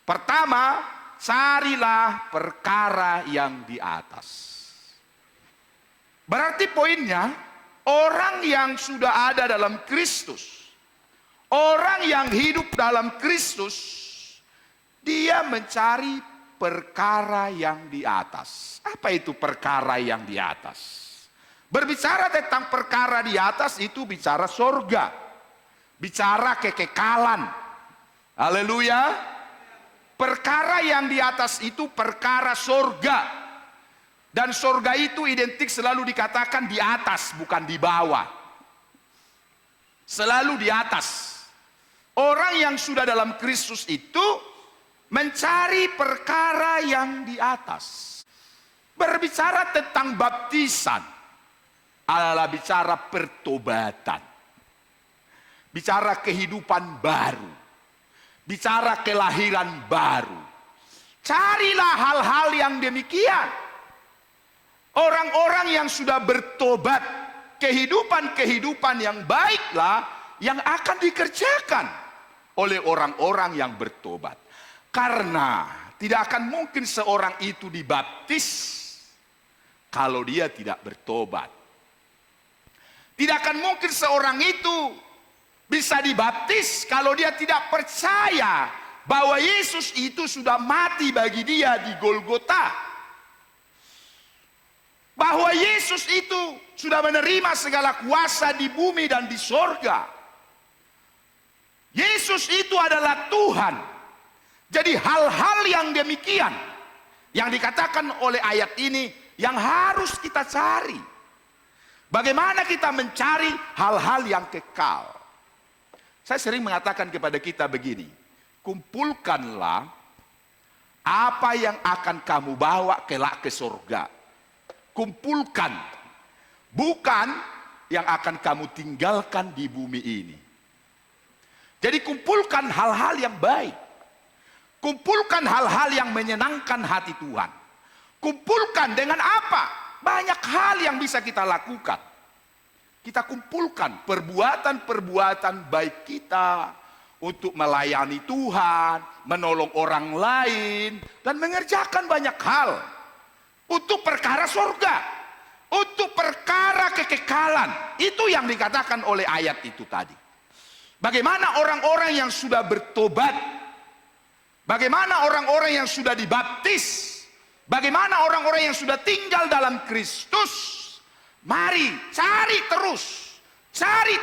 Pertama, carilah perkara yang di atas. Berarti poinnya, orang yang sudah ada dalam Kristus, orang yang hidup dalam Kristus, dia mencari perkara yang di atas. Apa itu perkara yang di atas? Berbicara tentang perkara di atas itu bicara sorga, bicara kekekalan. Haleluya. Perkara yang di atas itu perkara sorga. Dan sorga itu identik selalu dikatakan di atas, bukan di bawah. Selalu di atas. Orang yang sudah dalam Kristus itu mencari perkara yang di atas. Berbicara tentang baptisan adalah bicara pertobatan. Bicara kehidupan baru. Bicara kelahiran baru. Carilah hal-hal yang demikian. Orang-orang yang sudah bertobat, kehidupan-kehidupan yang baiklah yang akan dikerjakan oleh orang-orang yang bertobat. Karena tidak akan mungkin seorang itu dibaptis kalau dia tidak bertobat. Tidak akan mungkin seorang itu bisa dibaptis kalau dia tidak percaya bahwa Yesus itu sudah mati bagi dia di Golgota. Bahwa Yesus itu sudah menerima segala kuasa di bumi dan di sorga. Yesus itu adalah Tuhan. Jadi hal-hal yang demikian yang dikatakan oleh ayat ini yang harus kita cari. Bagaimana kita mencari hal-hal yang kekal? Saya sering mengatakan kepada kita begini, kumpulkanlah apa yang akan kamu bawa kelak ke sorga. Kumpulkan, bukan yang akan kamu tinggalkan di bumi ini. Jadi kumpulkan hal-hal yang baik. Kumpulkan hal-hal yang menyenangkan hati Tuhan. Kumpulkan dengan apa? Banyak hal yang bisa kita lakukan. Kita kumpulkan perbuatan-perbuatan baik kita untuk melayani Tuhan, menolong orang lain, dan mengerjakan banyak hal. Untuk perkara surga, untuk perkara kekekalan. Itu yang dikatakan oleh ayat itu tadi. Bagaimana orang-orang yang sudah bertobat, bagaimana orang-orang yang sudah dibaptis, bagaimana orang-orang yang sudah tinggal dalam Kristus. Mari cari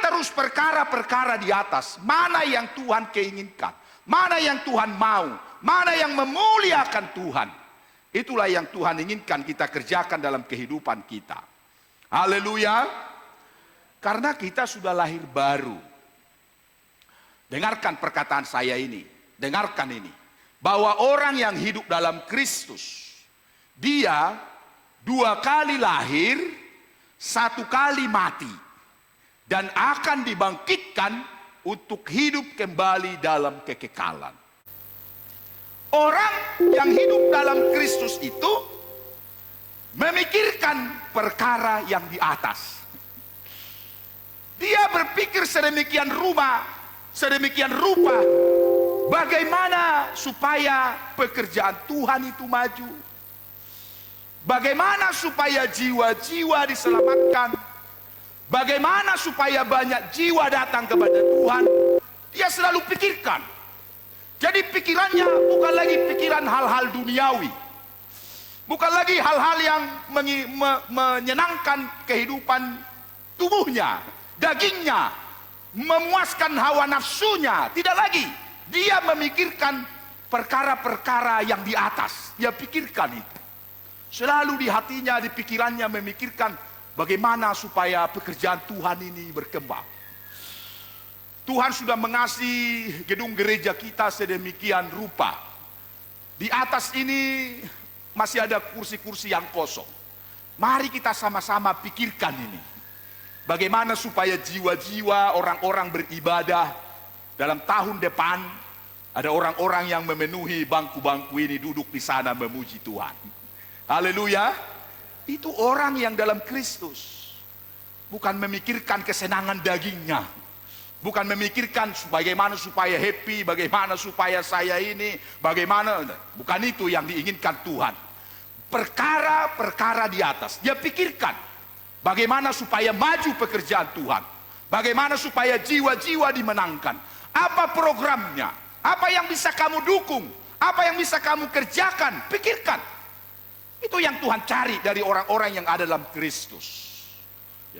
terus perkara-perkara di atas. Mana yang Tuhan keinginkan, mana yang Tuhan mau, mana yang memuliakan Tuhan. Itulah yang Tuhan inginkan kita kerjakan dalam kehidupan kita. Haleluya. Karena kita sudah lahir baru. Dengarkan perkataan saya ini. Dengarkan ini. Bahwa orang yang hidup dalam Kristus, dia 2 kali lahir, 1 kali mati. Dan akan dibangkitkan untuk hidup kembali dalam kekekalan. Orang yang hidup dalam Kristus itu memikirkan perkara yang di atas. Dia berpikir sedemikian rupa bagaimana supaya pekerjaan Tuhan itu maju. Bagaimana supaya jiwa-jiwa diselamatkan. Bagaimana supaya banyak jiwa datang kepada Tuhan. Dia selalu pikirkan. Jadi pikirannya bukan lagi pikiran hal-hal duniawi. Bukan lagi hal-hal yang menyenangkan kehidupan tubuhnya, dagingnya, memuaskan hawa nafsunya. Tidak lagi. Dia memikirkan perkara-perkara yang di atas. Dia pikirkan itu. Selalu di hatinya, di pikirannya memikirkan bagaimana supaya pekerjaan Tuhan ini berkembang. Tuhan sudah mengasihi gedung gereja kita sedemikian rupa. Di atas ini masih ada kursi-kursi yang kosong. Mari kita sama-sama pikirkan ini. Bagaimana supaya jiwa-jiwa orang-orang beribadah dalam tahun depan. Ada orang-orang yang memenuhi bangku-bangku ini duduk di sana memuji Tuhan. Haleluya. Itu orang yang dalam Kristus. Bukan memikirkan kesenangan dagingnya. Bukan memikirkan bagaimana supaya happy, bagaimana supaya saya ini, bagaimana. Bukan itu yang diinginkan Tuhan. Perkara-perkara di atas. Dia pikirkan bagaimana supaya maju pekerjaan Tuhan. Bagaimana supaya jiwa-jiwa dimenangkan. Apa programnya? Apa yang bisa kamu dukung? Apa yang bisa kamu kerjakan? Pikirkan. Itu yang Tuhan cari dari orang-orang yang ada dalam Kristus.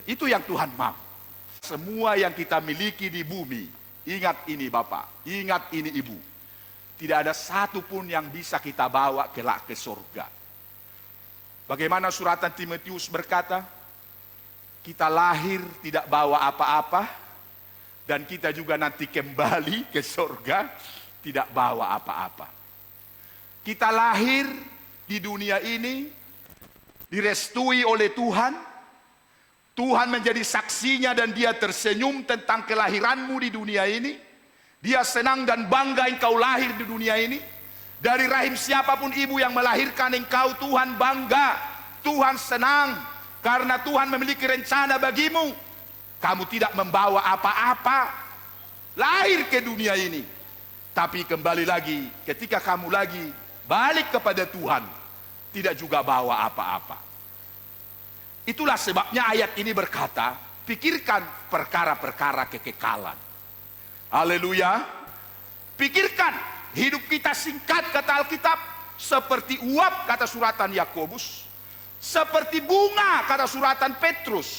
Itu yang Tuhan mau. Semua yang kita miliki di bumi, ingat ini Bapak, ingat ini Ibu. Tidak ada satupun yang bisa kita bawa kelak ke surga. Bagaimana suratan Timotius berkata, kita lahir tidak bawa apa-apa, dan kita juga nanti kembali ke surga tidak bawa apa-apa. Kita lahir di dunia ini, direstui oleh Tuhan. Tuhan menjadi saksinya dan dia tersenyum tentang kelahiranmu di dunia ini. Dia senang dan bangga engkau lahir di dunia ini. Dari rahim siapapun ibu yang melahirkan engkau, Tuhan bangga. Tuhan senang karena Tuhan memiliki rencana bagimu. Kamu tidak membawa apa-apa lahir ke dunia ini. Tapi kembali lagi, ketika kamu lagi balik kepada Tuhan, tidak juga bawa apa-apa. Itulah sebabnya ayat ini berkata, pikirkan perkara-perkara kekekalan. Haleluya. Pikirkan, hidup kita singkat kata Alkitab, seperti uap kata suratan Yakobus, seperti bunga kata suratan Petrus.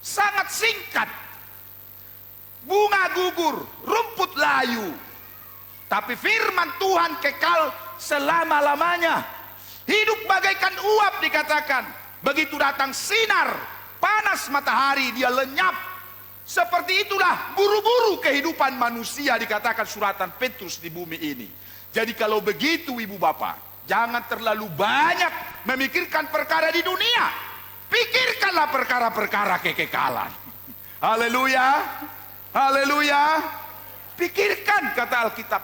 Sangat singkat. Bunga gugur, rumput layu. Tapi firman Tuhan kekal selama-lamanya. Hidup bagaikan uap dikatakan. Begitu datang sinar, panas matahari, dia lenyap. Seperti itulah buru-buru kehidupan manusia dikatakan suratan Petrus di bumi ini. Jadi kalau begitu ibu bapak, jangan terlalu banyak memikirkan perkara di dunia. Pikirkanlah perkara-perkara kekekalan. Haleluya, haleluya. Pikirkan kata Alkitab,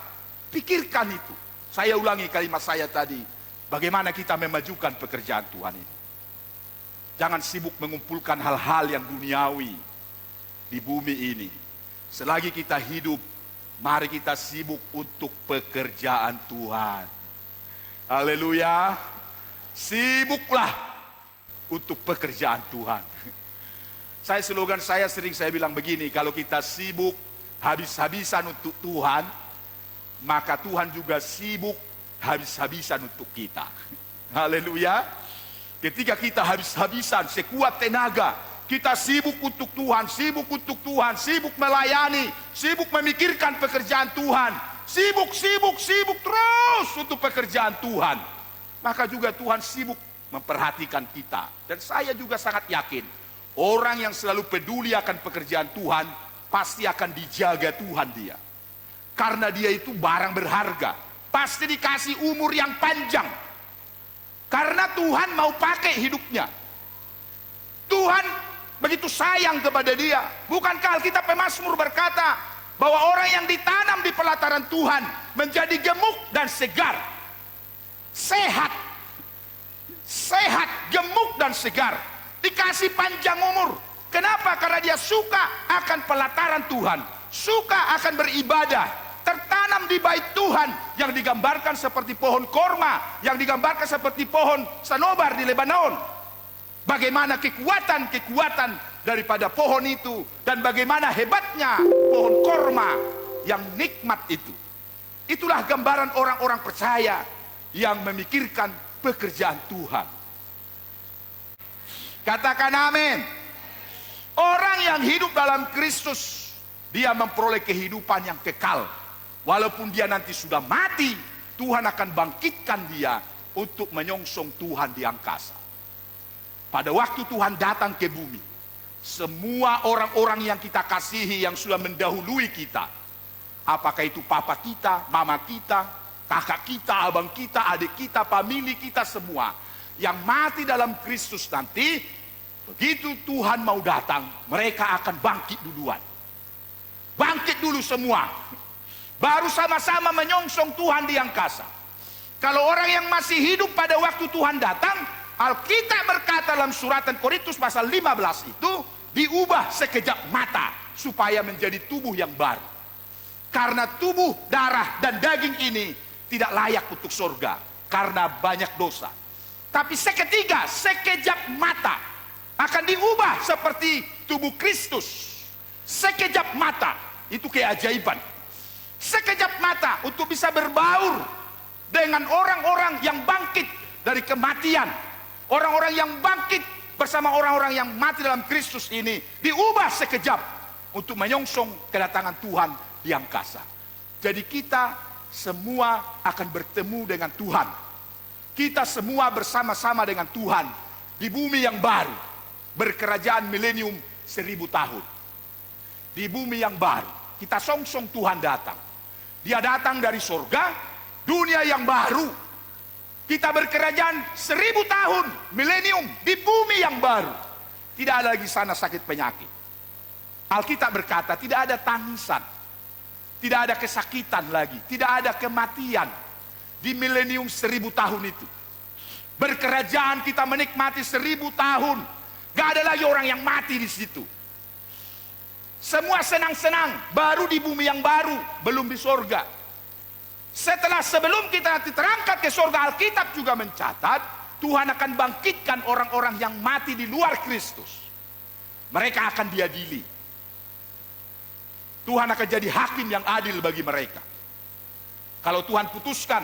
pikirkan itu. Saya ulangi kalimat saya tadi. Bagaimana kita memajukan pekerjaan Tuhan ini. Jangan sibuk mengumpulkan hal-hal yang duniawi di bumi ini. Selagi kita hidup, mari kita sibuk untuk pekerjaan Tuhan. Haleluya. Sibuklah untuk pekerjaan Tuhan. Slogan saya sering saya bilang begini, kalau kita sibuk habis-habisan untuk Tuhan, maka Tuhan juga sibuk habis-habisan untuk kita. Haleluya. Ketika kita habis-habisan sekuat tenaga, kita sibuk untuk Tuhan, sibuk untuk Tuhan, sibuk melayani, sibuk memikirkan pekerjaan Tuhan, sibuk terus untuk pekerjaan Tuhan. Maka juga Tuhan sibuk memperhatikan kita. Dan saya juga sangat yakin, orang yang selalu peduli akan pekerjaan Tuhan, pasti akan dijaga Tuhan dia. Karena dia itu barang berharga, pasti dikasih umur yang panjang. Karena Tuhan mau pakai hidupnya. Tuhan begitu sayang kepada dia. Bukankah Alkitab Pemazmur berkata bahwa orang yang ditanam di pelataran Tuhan menjadi gemuk dan segar. Sehat. Sehat, gemuk dan segar. Dikasih panjang umur. Kenapa? Karena dia suka akan pelataran Tuhan. Suka akan beribadah. Tertanam di bait Tuhan yang digambarkan seperti pohon korma, yang digambarkan seperti pohon sanobar di Lebanon. Bagaimana kekuatan daripada pohon itu, dan bagaimana hebatnya pohon korma yang nikmat itu. Itulah gambaran orang-orang percaya yang memikirkan pekerjaan Tuhan. Katakan amin. Orang yang hidup dalam Kristus, dia memperoleh kehidupan yang kekal. Walaupun dia nanti sudah mati, Tuhan akan bangkitkan dia untuk menyongsong Tuhan di angkasa. Pada waktu Tuhan datang ke bumi, semua orang-orang yang kita kasihi, yang sudah mendahului kita, apakah itu papa kita, mama kita, kakak kita, abang kita, adik kita, famili kita semua, yang mati dalam Kristus nanti, begitu Tuhan mau datang, mereka akan bangkit duluan. Bangkit dulu semua. Baru sama-sama menyongsong Tuhan di angkasa. Kalau orang yang masih hidup pada waktu Tuhan datang, Alkitab berkata dalam suratan Korintus pasal 15 itu, diubah sekejap mata. supaya menjadi tubuh yang baru. Karena tubuh, darah, dan daging ini tidak layak untuk surga karena banyak dosa. Tapi seketika, sekejap mata akan diubah seperti tubuh Kristus. Sekejap mata, itu keajaiban. Sekejap mata untuk bisa berbaur dengan orang-orang yang bangkit dari kematian. Orang-orang yang bangkit bersama orang-orang yang mati dalam Kristus ini diubah sekejap untuk menyongsong kedatangan Tuhan di angkasa. Jadi kita semua akan bertemu dengan Tuhan. Kita semua bersama-sama dengan Tuhan di bumi yang baru, berkerajaan milenium 1000 tahun. Di bumi yang baru, kita songsong Tuhan datang. Dia datang dari surga, dunia yang baru. Kita berkerajaan 1000 tahun, milenium di bumi yang baru. Tidak ada lagi sana sakit penyakit. Alkitab berkata tidak ada tangisan, tidak ada kesakitan lagi, tidak ada kematian di milenium 1000 tahun itu. Berkerajaan kita menikmati 1000 tahun. Gak ada lagi orang yang mati di situ. Semua senang-senang, baru di bumi yang baru, belum di sorga. Sebelum kita nanti terangkat ke sorga, Alkitab juga mencatat Tuhan akan bangkitkan orang-orang yang mati di luar Kristus. Mereka akan diadili. Tuhan akan jadi hakim yang adil bagi mereka. Kalau Tuhan putuskan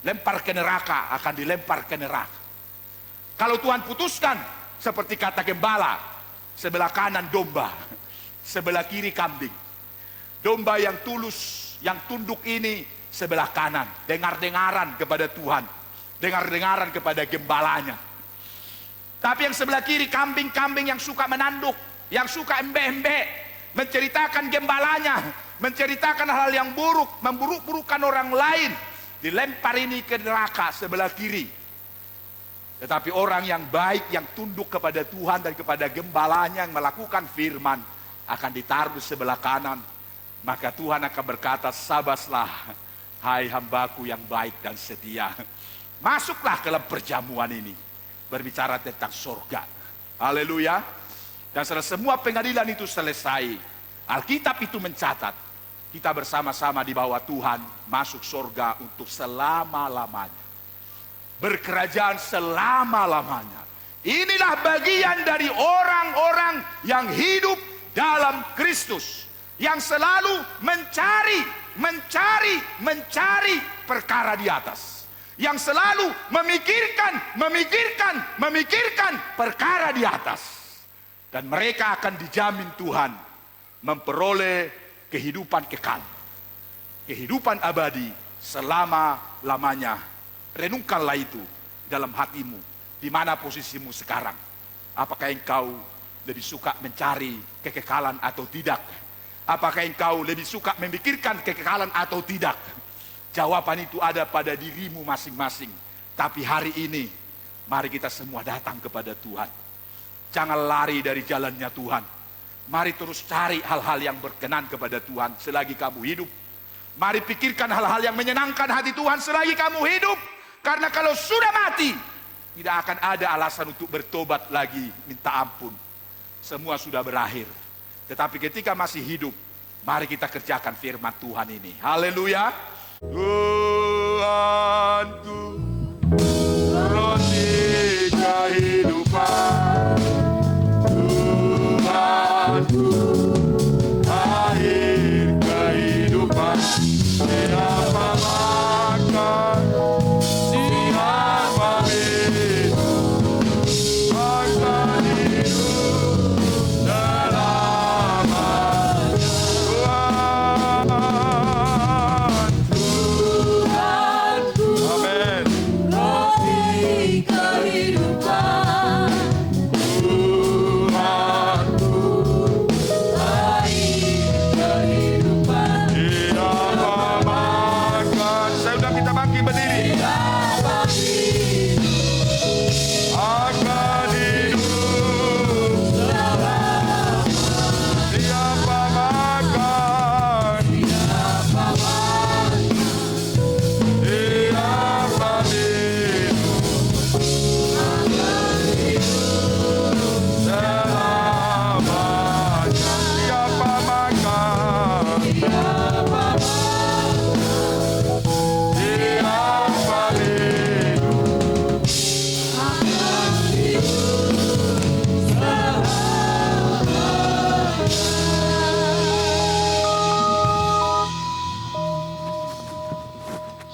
lempar ke neraka, akan dilempar ke neraka. Kalau Tuhan putuskan seperti kata gembala, sebelah kanan domba, sebelah kiri kambing. Domba yang tulus, yang tunduk ini sebelah kanan, dengar-dengaran kepada Tuhan, dengar-dengaran kepada gembalanya. Tapi yang sebelah kiri kambing-kambing yang suka menanduk, yang suka embe-embe, menceritakan gembalanya, menceritakan hal yang buruk, memburuk-burukan orang lain, dilempar ini ke neraka sebelah kiri. Tetapi orang yang baik, yang tunduk kepada Tuhan dan kepada gembalanya, yang melakukan firman, akan ditaruh sebelah kanan. Maka Tuhan akan berkata, sabaslah hai hambaku yang baik dan setia. Masuklah ke dalam perjamuan ini, berbicara tentang surga. Haleluya. Dan setelah semua pengadilan itu selesai, Alkitab itu mencatat kita bersama-sama di bawah Tuhan masuk surga untuk selama-lamanya. Berkerajaan selama-lamanya. Inilah bagian dari orang-orang yang hidup dalam Kristus, yang selalu mencari perkara di atas, yang selalu memikirkan perkara di atas. Dan mereka akan dijamin Tuhan memperoleh kehidupan kekal, kehidupan abadi selama-lamanya. Renungkanlah itu dalam hatimu. Di mana posisimu sekarang? Apakah engkau lebih suka mencari kekekalan atau tidak? Apakah engkau lebih suka memikirkan kekekalan atau tidak? Jawaban itu ada pada dirimu masing-masing. Tapi hari ini, mari kita semua datang kepada Tuhan. Jangan lari dari jalannya Tuhan. Mari terus cari hal-hal yang berkenan kepada Tuhan selagi kamu hidup. Mari pikirkan hal-hal yang menyenangkan hati Tuhan selagi kamu hidup. Karena kalau sudah mati, tidak akan ada alasan untuk bertobat lagi, minta ampun. Semua sudah berakhir. Tetapi ketika masih hidup, mari kita kerjakan firman Tuhan ini. Haleluya. Tuhanku, roti kehidupan. Tuhanku, akhir kehidupan. Siapa makan, siapa minum, akan hidup selamanya. Tuhanku,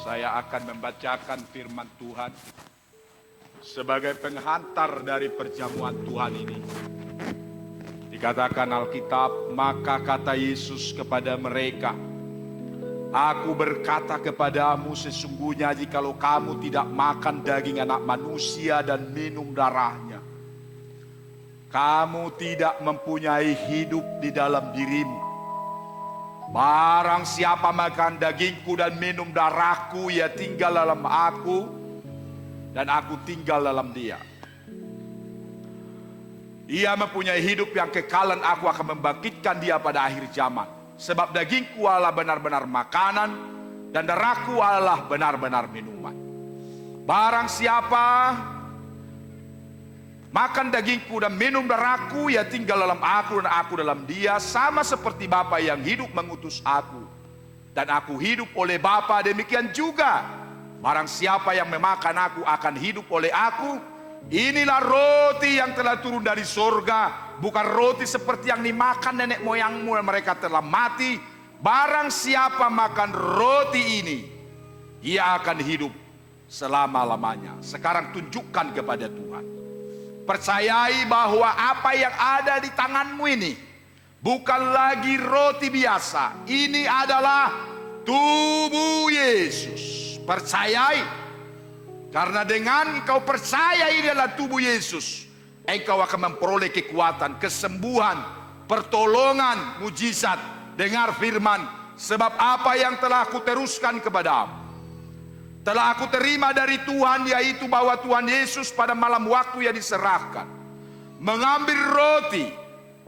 Saya akan membacakan firman Tuhan sebagai penghantar dari perjamuan Tuhan ini. Dikatakan Alkitab, maka kata Yesus kepada mereka, Aku berkata kepadamu sesungguhnya jikalau kamu tidak makan daging anak manusia dan minum darahnya, kamu tidak mempunyai hidup di dalam dirimu. Barang siapa makan dagingku dan minum darahku, ia tinggal dalam aku dan aku tinggal dalam dia. Ia mempunyai hidup yang kekal dan aku akan membangkitkan dia pada akhir zaman. Sebab dagingku adalah benar-benar makanan dan darahku adalah benar-benar minuman. Barang siapa makan dagingku dan minum darahku, ia tinggal dalam aku dan aku dalam dia, sama seperti Bapa yang hidup mengutus aku. Dan aku hidup oleh Bapa, demikian juga barang siapa yang memakan aku akan hidup oleh aku. Inilah roti yang telah turun dari sorga, bukan roti seperti yang dimakan nenek moyangmu dan mereka telah mati. Barang siapa makan roti ini, ia akan hidup selama-lamanya. Sekarang tunjukkan kepada Tuhan. Percayai bahwa apa yang ada di tanganmu ini bukan lagi roti biasa. Ini adalah tubuh Yesus. Percayai, karena dengan engkau percaya ini adalah tubuh Yesus, engkau akan memperoleh kekuatan, kesembuhan, pertolongan, mujizat. Dengar firman, sebab apa yang telah aku teruskan kepadamu telah aku terima dari Tuhan, yaitu bahwa Tuhan Yesus pada malam waktu yang diserahkan mengambil roti,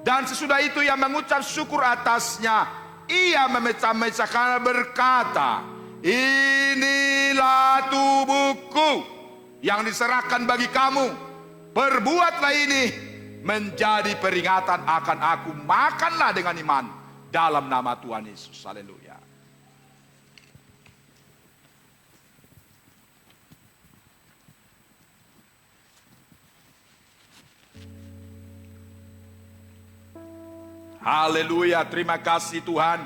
dan sesudah itu ia mengucap syukur atasnya, ia memecah-mecahkan berkata, inilah tubuhku yang diserahkan bagi kamu, perbuatlah ini menjadi peringatan akan aku. Makanlah dengan iman dalam nama Tuhan Yesus. Haleluya. Haleluya, terima kasih Tuhan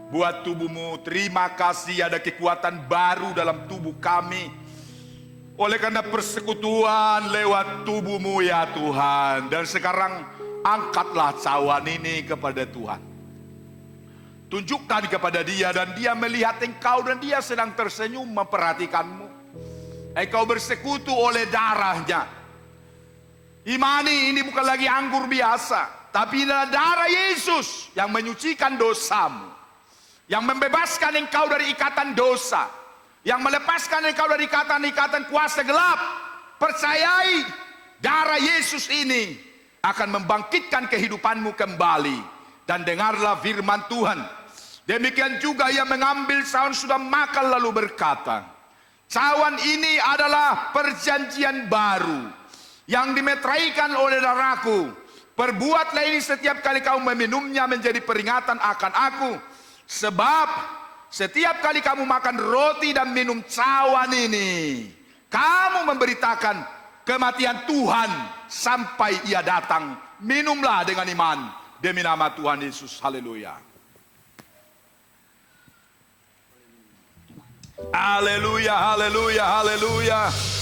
buat tubuhmu. Terima kasih ada kekuatan baru dalam tubuh kami oleh karena persekutuan lewat tubuhmu ya Tuhan. Dan sekarang angkatlah cawan ini kepada Tuhan. Tunjukkan kepada dia dan dia melihat engkau dan dia sedang tersenyum memperhatikanmu. Engkau bersekutu oleh darahnya. Imani ini bukan lagi anggur biasa, tapi inilah darah Yesus yang menyucikan dosamu, yang membebaskan engkau dari ikatan dosa, yang melepaskan engkau dari ikatan-ikatan kuasa gelap. Percayai, darah Yesus ini akan membangkitkan kehidupanmu kembali. Dan dengarlah firman Tuhan. Demikian juga ia mengambil cawan sudah makan lalu berkata, cawan ini adalah perjanjian baru yang dimeteraikan oleh darahku. Perbuatlah ini setiap kali kamu meminumnya menjadi peringatan akan aku. Sebab setiap kali kamu makan roti dan minum cawan ini, kamu memberitakan kematian Tuhan sampai ia datang. Minumlah dengan iman demi nama Tuhan Yesus. Haleluya. Haleluya, haleluya, haleluya.